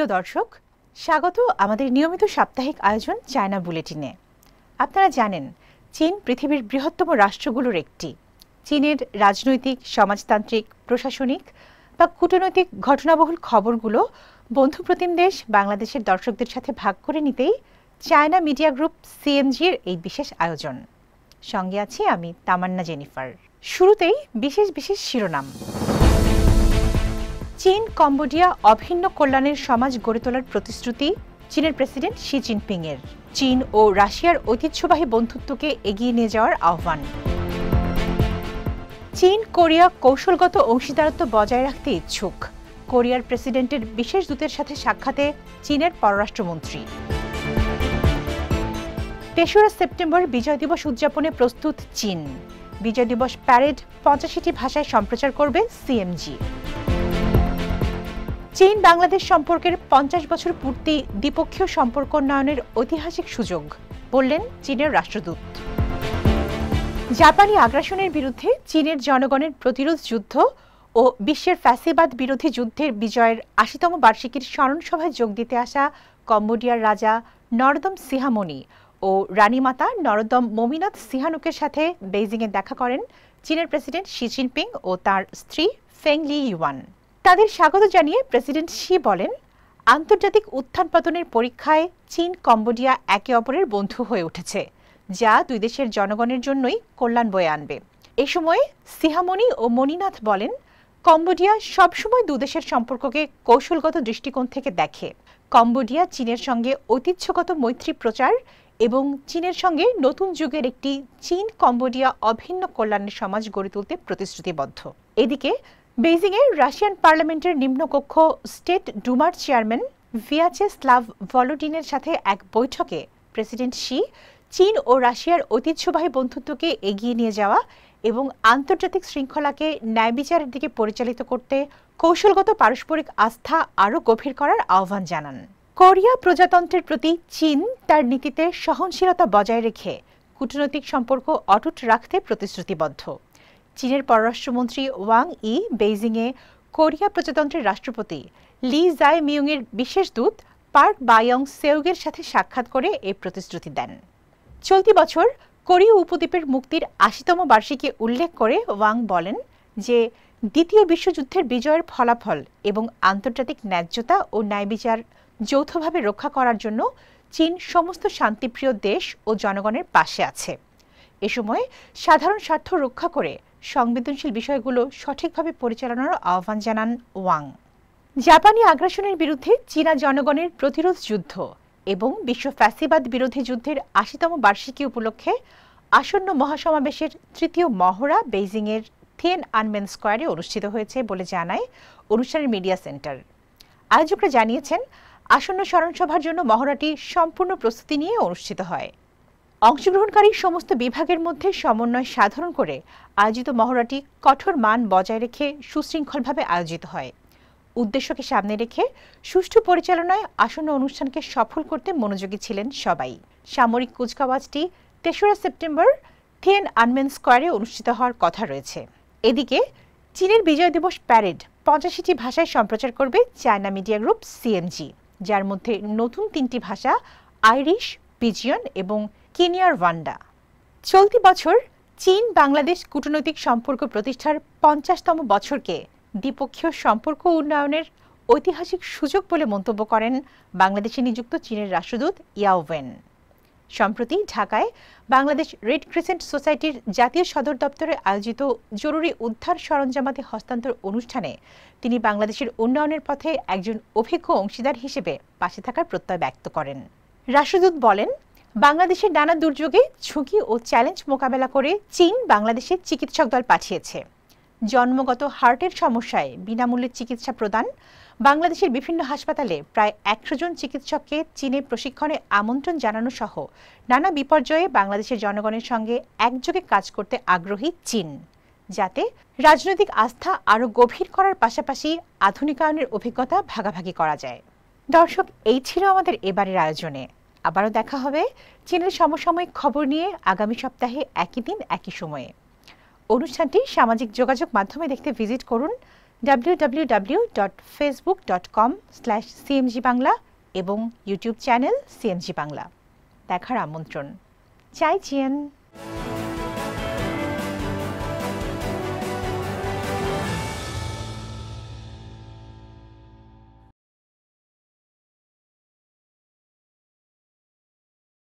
প্রিয় দর্শক, স্বাগত আমাদের নিয়মিত সাপ্তাহিক আয়োজন চায়না বুলেটিনে। আপনারা জানেন, চীন পৃথিবীর বৃহত্তম রাষ্ট্রগুলোর একটি। চীনের রাজনৈতিক, সমাজতান্ত্রিক, প্রশাসনিক বা কূটনৈতিক ঘটনাবহুল খবরগুলো বন্ধুপ্রতিম দেশ বাংলাদেশের দর্শকদের সাথে ভাগ করে নিতেই চায়না মিডিয়া গ্রুপ সিএমজির এই বিশেষ আয়োজন। সঙ্গে আছি আমি তামান্না জেনিফার। শুরুতেই বিশেষ বিশেষ শিরোনাম। চীন কম্বোডিয়া অভিন্ন কল্যাণের সমাজ গড়ে তোলার প্রতিশ্রুতি চীনের প্রেসিডেন্ট শি জিনপিং এর। চীন ও রাশিয়ার ঐতিহ্যবাহী বন্ধুত্বকে এগিয়ে নিয়ে যাওয়ার আহ্বান। চীন কোরিয়া কৌশলগত অংশীদারত্ব বজায় রাখতে ইচ্ছুক, কোরিয়ার প্রেসিডেন্টের বিশেষ দূতের সাথে সাক্ষাতে চীনের পররাষ্ট্রমন্ত্রী। ৩রা সেপ্টেম্বর বিজয় দিবস উদযাপনে প্রস্তুত চীন। বিজয় দিবস প্যারেড ৮৫টি ভাষায় সম্প্রচার করবে সিএমজি। চীন বাংলাদেশ সম্পর্কের ৫০ বছর পূর্তি দ্বিপক্ষীয় সম্পর্ক উন্নয়নের ঐতিহাসিক সুযোগ, বললেন চীনের রাষ্ট্রদূত। জাপানি আগ্রাসনের বিরুদ্ধে চীনের জনগণের প্রতিরোধ যুদ্ধ ও বিশ্বের ফ্যাসিবাদ বিরোধী যুদ্ধের বিজয়ের ৮০তম বার্ষিকীর স্মরণসভায় যোগ দিতে আসা কম্বোডিয়ার রাজা নরোদম সিহামনি ও রানীমাতা নরোদম মমিনাথ সিহানুকের সাথে বেইজিংয়ে দেখা করেন চীনের প্রেসিডেন্ট শি জিনপিং ও তার স্ত্রী ফেং লি ইউয়ান। তাদের স্বাগত জানিয়ে প্রেসিডেন্ট শি বলেন, আন্তর্জাতিক উত্থান পতনের পরীক্ষায় চীন কম্বোডিয়া একে অপরের বন্ধু হয়ে উঠেছে, যা দুই দেশের জনগণের জন্যই কল্যাণ বয়ে আনবে। এ সময় সিহামনি ও মণিনাথ বলেন, কম্বোডিয়া সবসময় দুদেশের সম্পর্ককে কৌশলগত দৃষ্টিকোণ থেকে দেখে। কম্বোডিয়া চীনের সঙ্গে ঐতিহ্যগত মৈত্রী প্রচার এবং চীনের সঙ্গে নতুন যুগের একটি চীন কম্বোডিয়া অভিন্ন কল্যাণের সমাজ গড়ে তুলতে প্রতিশ্রুতিবদ্ধ। এদিকে বেইজিংয়ে রাশিয়ান পার্লামেন্টের নিম্নকক্ষ স্টেট ডুমার চেয়ারম্যান ভিয়াচেস্লাভ ভলোডিনের সাথে এক বৈঠকে প্রেসিডেন্ট শি চীন ও রাশিয়ার ঐতিহ্যবাহী বন্ধুত্বকে এগিয়ে নিয়ে যাওয়া এবং আন্তর্জাতিক শৃঙ্খলাকে ন্যায় বিচারের দিকে পরিচালিত করতে কৌশলগত পারস্পরিক আস্থা আরও গভীর করার আহ্বান জানান। কোরিয়া প্রজাতন্ত্রের প্রতি চীন তার নীতিতে সহনশীলতা বজায় রেখে কূটনৈতিক সম্পর্ক অটুট রাখতে প্রতিশ্রুতিবদ্ধ। চীনের পররাষ্ট্রমন্ত্রী ওয়াং ই বেইজিংয়ে কোরিয়া প্রজাতন্ত্রের রাষ্ট্রপতি লি জাই মিউংয়ের বিশেষ দূত পার্ক বায়ং সেউগের সাথে সাক্ষাৎ করে এই প্রতিশ্রুতি দেন। চলতি বছর কোরীয় উপদ্বীপের মুক্তির ৮০তম বার্ষিকী উল্লেখ করে ওয়াং বলেন যে দ্বিতীয় বিশ্বযুদ্ধের বিজয়ের ফলাফল এবং আন্তর্জাতিক ন্যায্যতা ও ন্যায়বিচার যৌথভাবে রক্ষা করার জন্য চীন সমস্ত শান্তিপ্রিয় দেশ ও জনগণের পাশে আছে। এ সময় সাধারণ স্বার্থ রক্ষা করে সংবেদনশীল বিষয়গুলো সঠিকভাবে পরিচালনার আহ্বান জানান ওয়াং। জাপানি আগ্রাসনের বিরুদ্ধে চীনা জনগণের প্রতিরোধ যুদ্ধ এবং বিশ্ব ফ্যাসিবাদ বিরোধী যুদ্ধের ৮০তম বার্ষিকী উপলক্ষে আসন্ন মহাসমাবেশের তৃতীয় মহড়া বেইজিংয়ের থিয়েনআনমেন স্কোয়ারে অনুষ্ঠিত হয়েছে বলে জানায় অনুষ্ঠানের মিডিয়া সেন্টার। আয়োজকরা জানিয়েছেন, আসন্ন স্মরণসভার জন্য মহড়াটি সম্পূর্ণ প্রস্তুতি নিয়ে অনুষ্ঠিত হয়। অংশগ্রহণকারী সমস্ত বিভাগের মধ্যে সমন্বয় সাধন করে আয়োজিত মহড়াটি কঠোর মান বজায় রেখে সুশৃঙ্খলভাবে আয়োজিত হয়। উদ্দেশ্যকে সামনে রেখে সুষ্ঠু পরিচালনায় আসন্ন অনুষ্ঠানকে সফল করতে মনোযোগী ছিলেন সবাই। সামরিক কুচকাওয়াজটি ৩রা সেপ্টেম্বর থিয়েনআনমেন স্কোয়ারে অনুষ্ঠিত হওয়ার কথা রয়েছে। এদিকে চীনের বিজয় দিবস প্যারেড ৮৫টি ভাষায় সম্প্রচার করবে চায়না মিডিয়া গ্রুপ সিএমজি, যার মধ্যে নতুন ৩টি ভাষা আইরিশ, পিজিয়ন এবং কেনিয়ার ওয়ান্ডা। চলতি বছর চীন বাংলাদেশ কূটনৈতিক সম্পর্ক প্রতিষ্ঠার ৫০তম বছরকে দ্বিপক্ষীয় সম্পর্ক উন্নয়নের ঐতিহাসিক সুযোগ বলে মন্তব্য করেন বাংলাদেশে নিযুক্ত চীনের রাষ্ট্রদূত ইয়াও ওয়েন। সম্প্রতি ঢাকায় বাংলাদেশ রেড ক্রিসেন্ট সোসাইটির জাতীয় সদর দপ্তরে আয়োজিত জরুরি উদ্ধার সরঞ্জামাদি হস্তান্তর অনুষ্ঠানে তিনি বাংলাদেশের উন্নয়নের পথে একজন অভিজ্ঞ অংশীদার হিসেবে পাশে থাকার প্রত্যয় ব্যক্ত করেন। রাষ্ট্রদূত বলেন, বাংলাদেশের নানা দুর্যোগে ঝুঁকি ও চ্যালেঞ্জ মোকাবেলা করে চীন বাংলাদেশে চিকিৎসক দল পাঠিয়েছে। জন্মগত হার্টের সমস্যায় বিনামূল্যে চিকিৎসা প্রদান, বাংলাদেশের বিভিন্ন হাসপাতালে প্রায় ১০০ জন চিকিৎসককে চীনে প্রশিক্ষণে আমন্ত্রণ জানানো সহ নানা বিপর্যয়ে বাংলাদেশের জনগণের সঙ্গে একযোগে কাজ করতে আগ্রহী চীন, যাতে রাজনৈতিক আস্থা আরও গভীর করার পাশাপাশি আধুনিকায়নের অভিজ্ঞতা ভাগাভাগি করা যায়। দর্শক, এই ছিল আমাদের এবারের আয়োজনে। আবারও দেখা হবে চীনের সমসাময়িক খবর নিয়ে আগামী সপ্তাহে একই দিন একই সময়ে। অনুষ্ঠানটি সামাজিক যোগাযোগ মাধ্যমে দেখতে ভিজিট করুন www.facebook.com/cmg বাংলা এবং ইউটিউব চ্যানেল সিএমজি বাংলা দেখার আমন্ত্রণ। 再见。